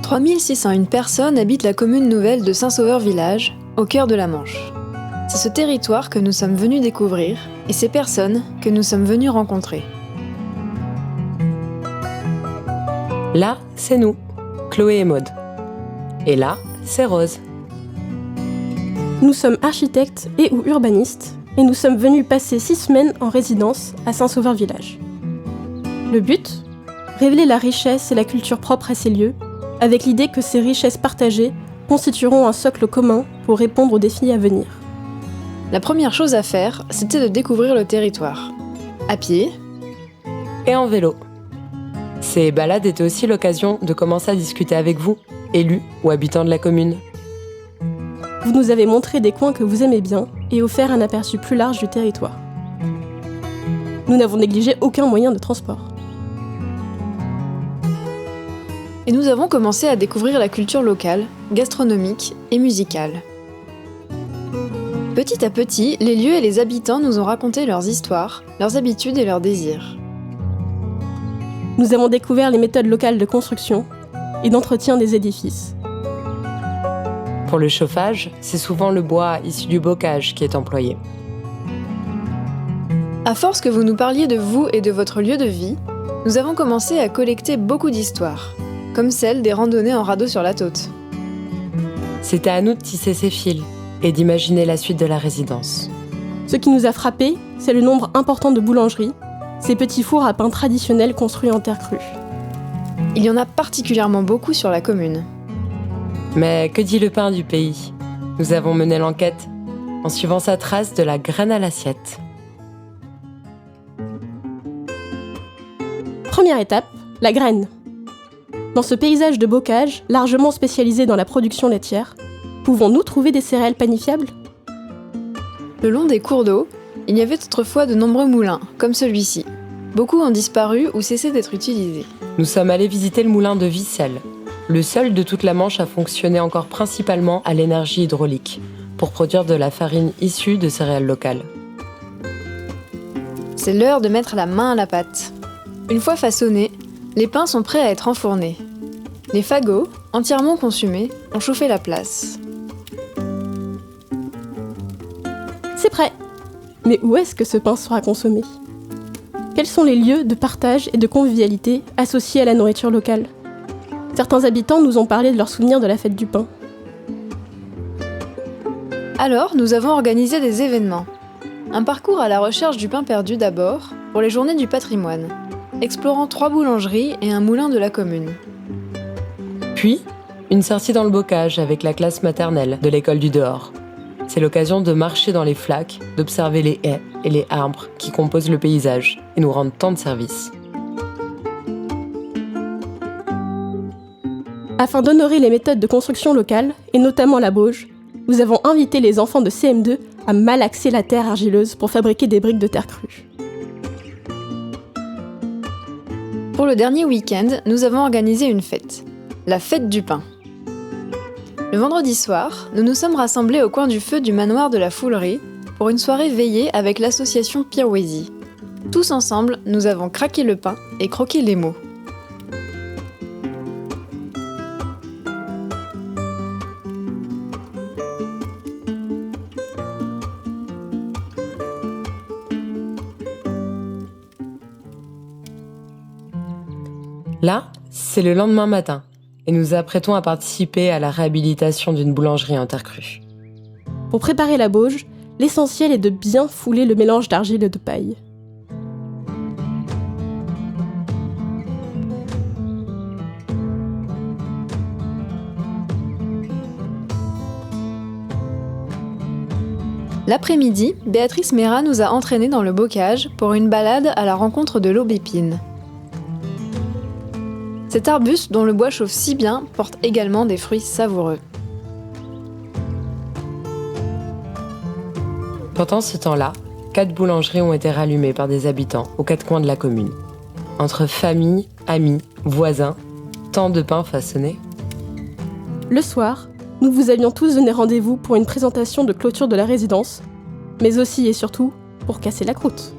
3601 personnes habitent la commune nouvelle de Saint-Sauveur-Village, au cœur de la Manche. C'est ce territoire que nous sommes venus découvrir et ces personnes que nous sommes venus rencontrer. Là, c'est nous, Chloé et Maude. Et là, c'est Rose. Nous sommes architectes et ou urbanistes et nous sommes venus passer 6 semaines en résidence à Saint-Sauveur-Village. Le but ? Révéler la richesse et la culture propre à ces lieux, avec l'idée que ces richesses partagées constitueront un socle commun pour répondre aux défis à venir. La première chose à faire, c'était de découvrir le territoire. À pied et en vélo. Ces balades étaient aussi l'occasion de commencer à discuter avec vous, élus ou habitants de la commune. Vous nous avez montré des coins que vous aimez bien et offert un aperçu plus large du territoire. Nous n'avons négligé aucun moyen de transport. Et nous avons commencé à découvrir la culture locale, gastronomique et musicale. Petit à petit, les lieux et les habitants nous ont raconté leurs histoires, leurs habitudes et leurs désirs. Nous avons découvert les méthodes locales de construction et d'entretien des édifices. Pour le chauffage, c'est souvent le bois issu du bocage qui est employé. À force que vous nous parliez de vous et de votre lieu de vie, nous avons commencé à collecter beaucoup d'histoires, comme celle des randonnées en radeau sur la Taute. C'était à nous de tisser ces fils et d'imaginer la suite de la résidence. Ce qui nous a frappé, c'est le nombre important de boulangeries, ces petits fours à pain traditionnels construits en terre crue. Il y en a particulièrement beaucoup sur la commune. Mais que dit le pain du pays ? Nous avons mené l'enquête en suivant sa trace de la graine à l'assiette. Première étape, la graine. Dans ce paysage de bocage, largement spécialisé dans la production laitière, pouvons-nous trouver des céréales panifiables ? Le long des cours d'eau, il y avait autrefois de nombreux moulins, comme celui-ci. Beaucoup ont disparu ou cessé d'être utilisés. Nous sommes allés visiter le moulin de Vissel, le seul de toute la Manche à fonctionner encore principalement à l'énergie hydraulique, pour produire de la farine issue de céréales locales. C'est l'heure de mettre la main à la pâte. Une fois façonnés, les pains sont prêts à être enfournés. Les fagots, entièrement consumés, ont chauffé la place. C'est prêt. Mais où est-ce que ce pain sera consommé ? Quels sont les lieux de partage et de convivialité associés à la nourriture locale ? Certains habitants nous ont parlé de leurs souvenirs de la fête du pain. Alors, nous avons organisé des événements. Un parcours à la recherche du pain perdu d'abord, pour les journées du patrimoine, explorant 3 boulangeries et un moulin de la commune. Puis, une sortie dans le bocage avec la classe maternelle de l'école du dehors. C'est l'occasion de marcher dans les flaques, d'observer les haies et les arbres qui composent le paysage et nous rendent tant de services. Afin d'honorer les méthodes de construction locales, et notamment la bauge, nous avons invité les enfants de CM2 à malaxer la terre argileuse pour fabriquer des briques de terre crue. Pour le dernier week-end, nous avons organisé une fête, la fête du pain. Le vendredi soir, nous nous sommes rassemblés au coin du feu du manoir de la Foulerie pour une soirée veillée avec l'association Pirwezi. Tous ensemble, nous avons craqué le pain et croqué les mots. Là, c'est le lendemain matin, et nous apprêtons à participer à la réhabilitation d'une boulangerie en terre crue. Pour préparer la bauge, l'essentiel est de bien fouler le mélange d'argile et de paille. L'après-midi, Béatrice Mera nous a entraînés dans le bocage pour une balade à la rencontre de l'aubépine. Cet arbuste dont le bois chauffe si bien porte également des fruits savoureux. Pendant ce temps-là, 4 boulangeries ont été rallumées par des habitants aux 4 coins de la commune. Entre familles, amis, voisins, tant de pains façonnés. Le soir, nous vous avions tous donné rendez-vous pour une présentation de clôture de la résidence, mais aussi et surtout pour casser la croûte.